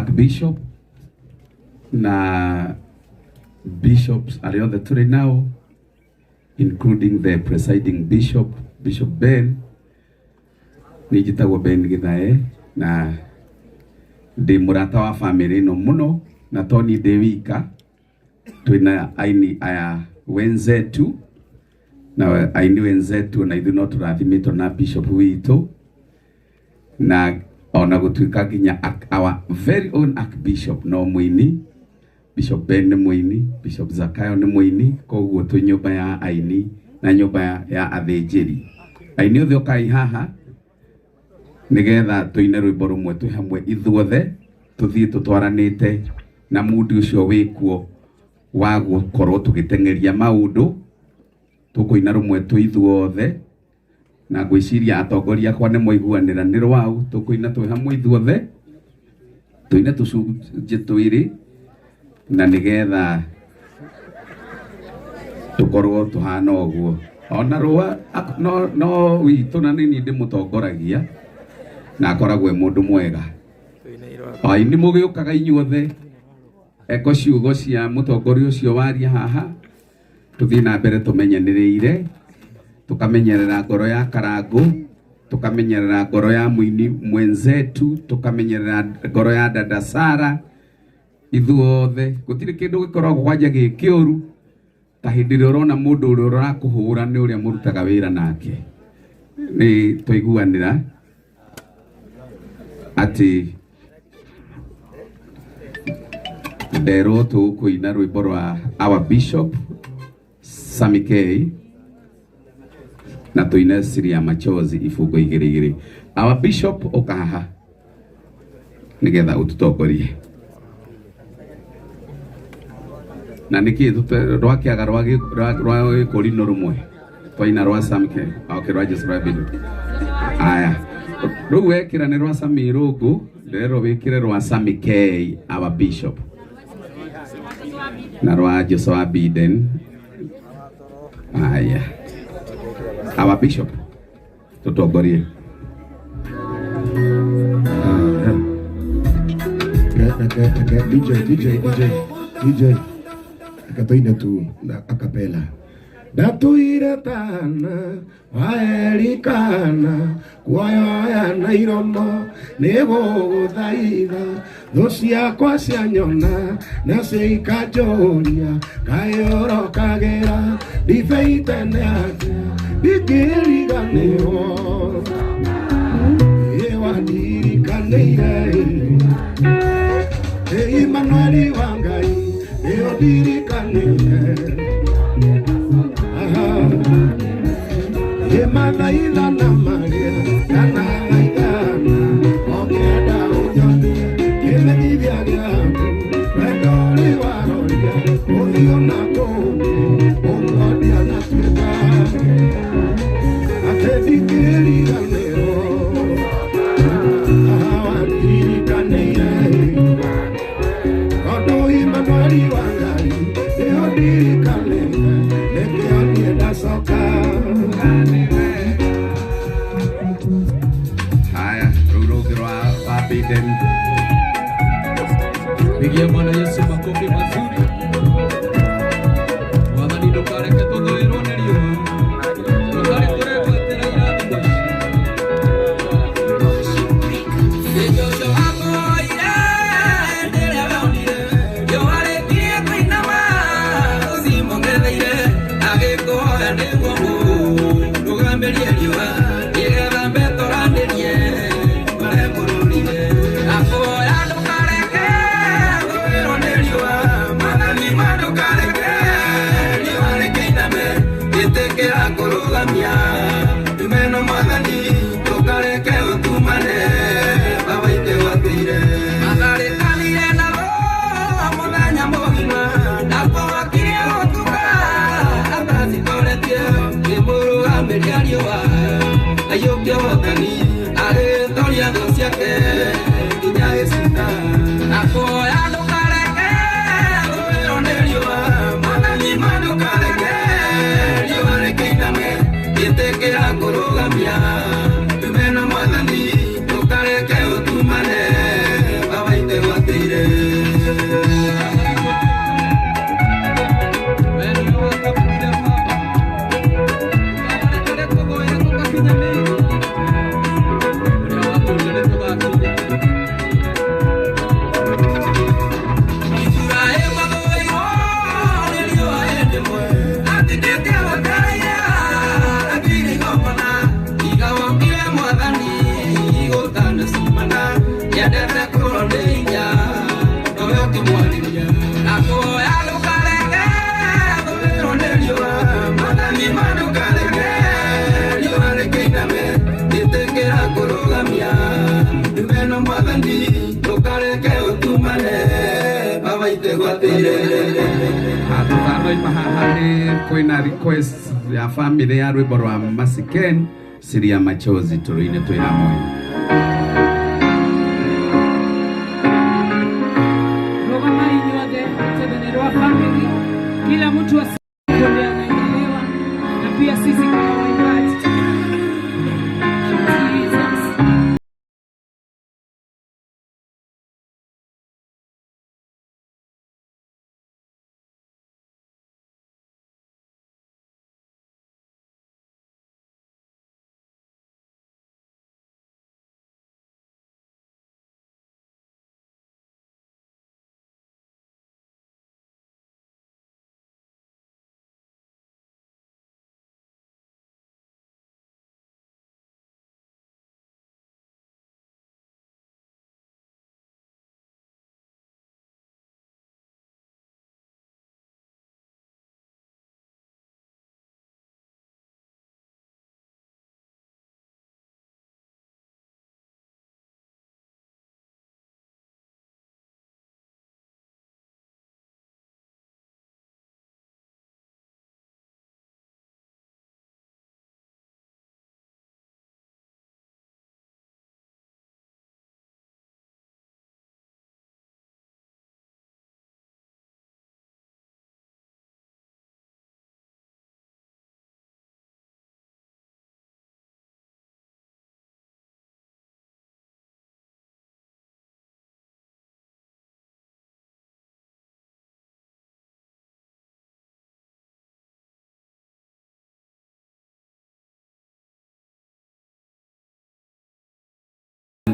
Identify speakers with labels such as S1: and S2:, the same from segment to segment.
S1: Archbishop na bishops are on the three now, including the presiding bishop, Bishop Ben. Nijitagwo Ben Githae na ndi murata wa family no muno na Tony Dewika. Twina aini aya wenzetu na aini wenzetu na ithuĩ no tũrathimitwo na bishop witũ na ona gũtuĩka nginya our very own archbishop no mũini. Bishop Ben nĩ mũini, Bishop Zakayo nĩ mũini, koguo twĩ nyũmba ya aini na nyũmba ya athĩnjĩri. Aini othe ũkai haha nigetha tũine rwĩmbo rũmwe twĩ hamwe ithuothe tũthiĩ tũtwaranĩte na mũndũ ũcio wĩkuo wa gũkorwo tũgĩteng'eria maũndũ. Tũkũina rũmwe twĩ ithuothe na ngwĩciria atongoria akwa nĩ moiguanĩra nĩ rwao. Tũkũina twĩ hamwe ithuothe tũine tũcunjĩ twĩrĩ na nigetha tũkorwo tũhana ũguo. Ona rũa no witũ na nini ndĩmũtongoragia na akoragwo mũndũ mwega. Aini mũgĩũkaga inyuothe eko ciugo cia mũtongoria ũcio waria haha tũthiĩ na mbere tũmenyanĩrĩire, tukamenyerera ngoro ya Karangũ, tukamenyerera ngoro ya mũini mwenzetu, tukamenyerera ngoro ya dada Sara. Ithuothe gũtirĩ kĩndũ gĩkoragwo kwanja gĩkĩũru ta hĩndĩ ĩrĩa ũrona mũndũ ũrĩa ũrakũhũra nĩ ũrĩa mũrutaga wĩra nake. Nĩ tũiguanĩra atĩ nderwo tũkũina rwĩmbo rwa our bishop Sammy K na tũine siri ya machozi ibungo igĩrĩ igĩrĩ. Our bishop ũka haha nigetha ũtũtongorie. Na niki rwakiaga rwa gĩkũrinũ rũmwe twaina rwa Sammy K. Okay, rwa Jesu Rabindo. Aya rĩu wekĩra nĩ rwa Sammy Irũngũ, ndĩrerwo wĩkĩre rwa Sammy K our bishop na rwa Joshua Biden. Aya our bishop tutongorie.
S2: DJ akatoina tu na akapela ndatuire tana waerikana kuoya na iromo nĩgũgũthaitha thũ ciakwa cianyona na cikanjũria kayũrokagĩra ndibei tene atĩa ndingĩriganĩrwo wandirikaniire Emmanuel wa Ngai ndirikanĩire Mathaitha na Maria kana maithana okenda ũnyonie kĩmenyithia gĩaku wendo ũrĩ waroria ũthiũ na kũndũ ũngonia na tuĩka atĩ ndingĩriganĩrwo wandirikaniire tondũ Emmanuel wa Ngai nĩho ndirikanĩire nĩkĩo niĩ ndacoka. Biden. Pigia Bwana Yesu makofi mazuri. Wadhani dokare ke todo ironerio. Dokare kore kwatera irathi. Yo hago ira ndera baunire. Yo hare kie kwina wa. Simongereire ageko ane gomu. Rugamberie liwa. Yega mbeto randerie. Kurugamia tumeno mwathani tukareke utumane babaite watire magarikanire nabo muthenya mũgima nakwakire ũtuga atacitoretie kĩmũrũgamĩria riũa aiyũkia wotani agĩtoria thũ ciake nginya gĩcita nakuoya ndũkareke thũĩrwo nĩ riũa mwathani mandũkareke itekera kurugamia tumeno mwathani tukareke utumane babaite watire
S1: Atutano imahahani kwina request ya family ya rwimbo rwa Masiken Siri ya Machozi turuine twi hamwe.
S3: Rogama inyuothe tutenero wa family, kila mtu asikonde anaelewa, na pia sisi kama waimbaji.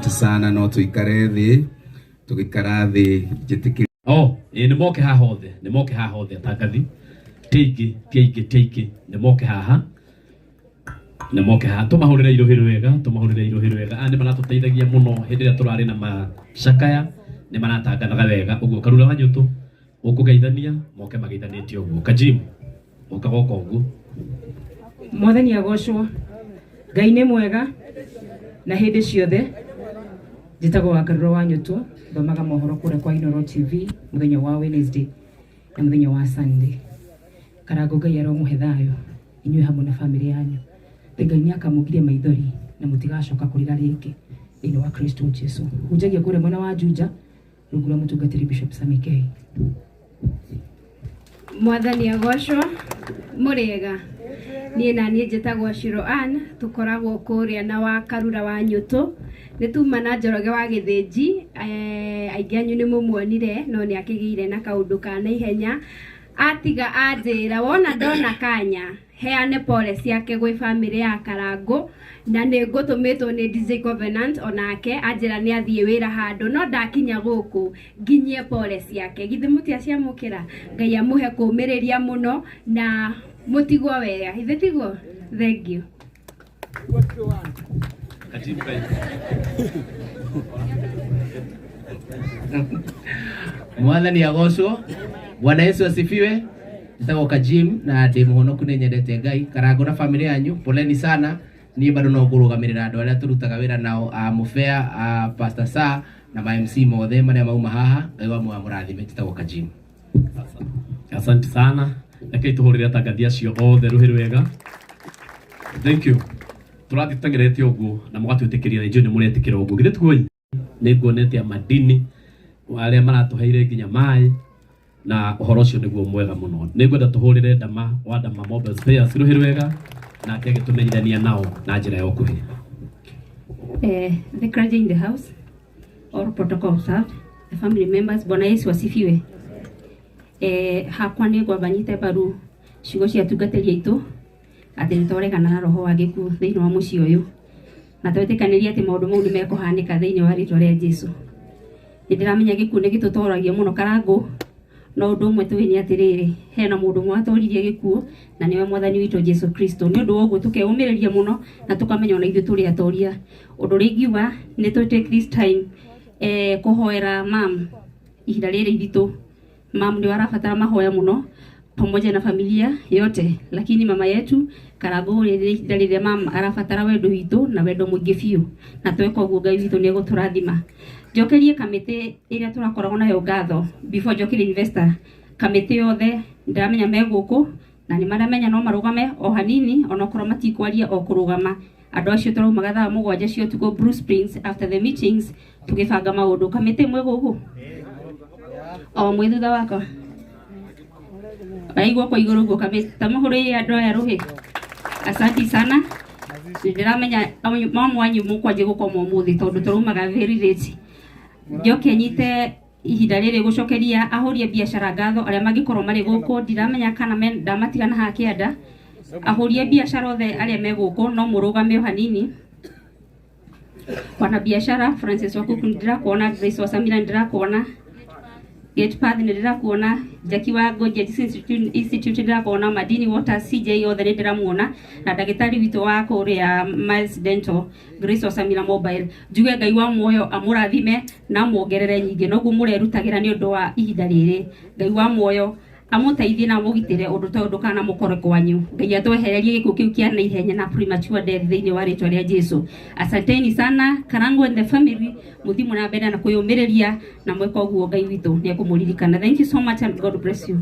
S1: Sana no tuikare thi tugikara thi jitikiri
S4: ni moke haha hothe atangathi teiki ni moke haha tumahurire iruhiru wega ani manatuteithagia muno hindi ria turari na macakaya ni manatangathaga wega uguo Karura wa Nyutu ukugeithania moke mageithanĩtie uguo Kajim ukagoka uguo.
S3: Mwathani agocwo, Ngai nĩ mwega na hĩndĩ ciothe. Njĩtagwo wa Karura wa Nyutu, thomaga mohoro kũrĩa kwa Inooro TV mũthenya wa Wednesday na mũthenya wa Sunday. Karango Ngai aromũhe thayũ inyuĩ hamwe na family yanyu. Ngai nĩakamũgiria maithori na mũtigacoka kũrĩra rĩngĩ thĩinĩ wa Kristo Jesu. Hunjagia kũrĩa mwena wa Juja rungu rwa mũtungatĩri Bishop Sammy K.
S5: Mwathani agocwo, mũrĩega. Niĩ na niĩ njĩtagwo Shiro Ann, tũkoragwo kũrĩa na wa Karura wa Nyutu. Nĩ tuma na Njoroge wa Gĩthĩnji, aingĩ anyu nĩ mũmuonire no nĩ akĩgĩire na kaũndũ ka naihenya. Atiga anjĩra wona ndona kanya heane pole ciake gwĩ family ya Karango, na nĩ ngũtũmĩtwo nĩ DJ Covenant onake anjĩra nĩ athiĩ wĩra handũ no ndakinya gũkũ nginyie pole ciake. Githĩ mũtiaciamũkĩra? Ngai amũhe kũũmĩrĩria mũno na mũtigwo wega. Ithe tiguo? Thank you.
S6: Mwathani agocwo. Bwana Yesu asifiwe. Nitagwo Kajim na ndi muhonoku ni nyendete Ngai. Karango na family yanyu poleni sana. Ni bado no kurugamirira andu aria turutaga wira nao Mufea, Pastor Sa na ma MC mothe maria mauma haha. Ngai wa mũrathime. Nitagwo Kajim.
S4: Asante sana. Rekei tuhurire atangathi acio othe ruhiru wega. Thank you. Turathitangirete uguo na mugatwitikiria injini muretikira uguo. Githĩ tiguo nĩ nguonete amadini aria maratuheire nginya mai na uhoro ucio niguo mwega muno. Nĩ ngwenda tuhurire Ndama wa Ndama Mobile Spares ruhiru wega na ake gitumenyithania nao na njira ya ukuhi.
S5: The clergy in the house, all protocol observed, the family members. Bwana Yesu asifiwe. Hakwa nĩ ngwambanyite mbaru ciugo cia atungatĩri aitũ atĩ nĩtwaregana na roho wa gĩkuũ thĩinĩ wa mũciĩ ũyũ na twetĩkanĩria atĩ maũndũ mau nĩmekũhanĩka thĩinĩ wa rĩĩtwa rĩa Jesũ. Nĩndĩramenya gĩkuũ nĩgĩtũtoragia mũno Karango, no ũndũ ũmwe tũĩ nĩ atĩrĩrĩ, hena mũndũ ũmwe watoririe gĩkuũ na nĩwe Mwathani witũ Jesũ Kristo. Nĩ ũndũ wa ũguo tũkeũmĩrĩria mũno na tũkamenya ona ithuĩ tũrĩ atoria. Ũndũ ũrĩa ingiuga nĩ take this time kũhoera mam ihinda rĩrĩ iritũ. Mam nĩ warabatara mahoya mũno pamoja na familia yote, lakini mama yetu Karago dalile mama arabatara wendo witũ na wendo mũingĩ biũ, na tweka ũguo Ngai witũ nĩ egũtũrathima. Njokerie kamĩtĩ ĩrĩa tũrakoragwo nayo ngatho before njokerie investor, kamĩtĩ yothe ndamenya me gũkũ na nĩ maramenya no marũgame o hanini onokorwo matikwaria o kũrũgama. Andũ acio tũraumaga thaa 7 cia ũtukũ Bruce Springs after the meetings tũgĩbanga maũndũ. Kamĩtĩ mwe gũkũ o mwĩ thutha wakwa aigua kwa igũrũ guo kamĩtĩ tamũhũrĩire andũ aya rũhĩ. Asanti sana. Ndiramenya mama wanyu mũkwanjie gũkoma ũmũthĩ tondũ tũraumaga very late. Njoke nyite ihinda rĩrĩ gũcokeria ahũria biacara ngatho arĩa mangĩkorwo marĩ gũkũ. Ndiramenya kana ndamatigana haha kĩanda. Ahũria biacara othe arĩa me gũkũ no mũrũgame o hanini. Wana biashara Francis Wakuku ndirakuona, Grace Wasamira ndirakuona, Gate Path ndirakuona, Jackie wa Goje Institute ndirakuona, Madini Water CJ othe ndiramuona, na ndagĩtarĩ witũ wa kũrĩa Miles Dental Grace Wasamira Mobile. Njuge Ngai wa muoyo amũrathime na muongerere nyingĩ noguo mũrerutagĩra nĩ ũndũ wa ihinda rĩrĩ. Ngai wa muoyo amũteithie na mũgitĩre ũndũ ta ũndũ kana mũkore kwanyu. Ngai atwehererie gĩkuũ kĩu kĩa na ihenya na premature death thĩinĩ wa rĩtwa rĩa Jesu. Asanteni sana Karango and the family, muthimu na mbere na kwĩyũmĩrĩria na mweka ũguo Ngai witũ nĩ ekũmũririkana. Thank you so much and God bless you.